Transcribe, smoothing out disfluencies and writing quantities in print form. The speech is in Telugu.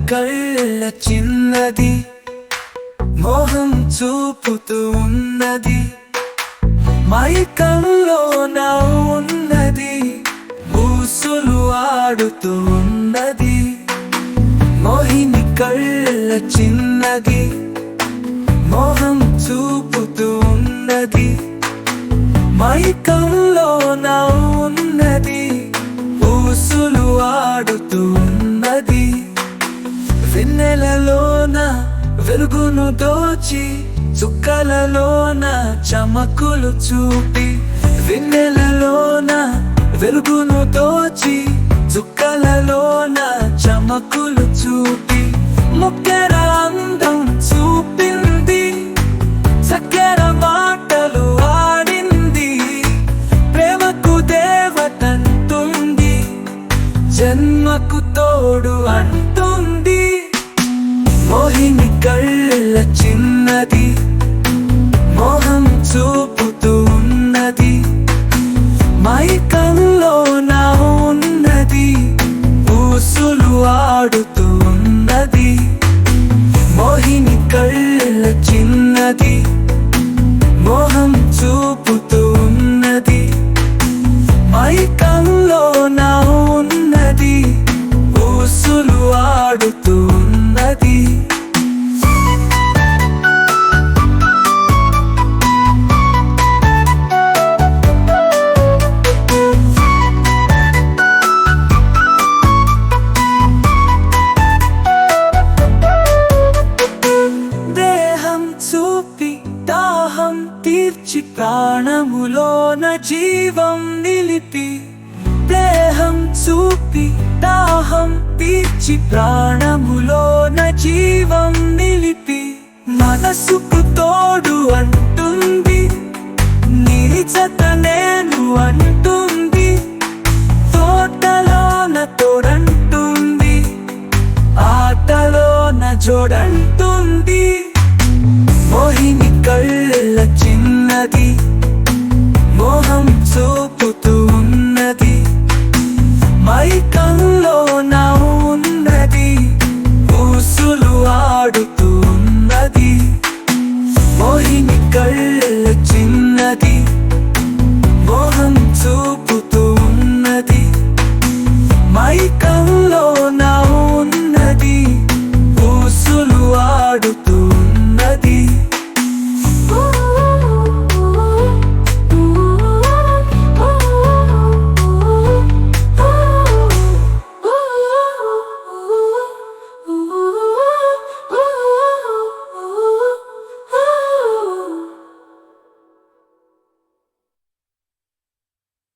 కళ్ళ చిన్నది మోహం చూపుతూ ఉన్నది మైకంలో నా ఉన్నది ఊసులు ఆడుతూ ఉన్నది మోహిని కళ్ళ చిన్నది మోహం చూపుతూ ఉన్నది మైకంలో నా ఉన్నది ఊసులు ఆడుతూ ఉన్నది వెన్నెలలోన వెలుగును దోచి చుక్కలలోన చమకులు చూపి వెన్నెలలోన వెలుగును దోచి చుక్కలలోన చమకులు చూపి ముక్కెర అందం చూపింది చక్కెర మాటలు ఆడింది ప్రేమకు దేవతంటుంది జన్మకు తోడు అంటుంది మోహిని కళ్ళ చిన్నది మోహం చూపుతూ ఉన్నది మైకంలో నా ఉన్నది ఊసులు ఆడుతూ ఉన్నది మోహిని కళ్ళ చిన్నది మోహం చూపుతూ ఉన్నది మైకంలో నా ఉన్నది ఊసులు ఆడుతూ ఉన్నది చూపి దాహం తీర్చి ప్రాణములోన జీవం నిలిపి దేహం చూపి దాహం తీర్చి ప్రాణములోన జీవం నిలిపి మనసుకు తోడు అంటుంది నీ జత నేను అంటుంది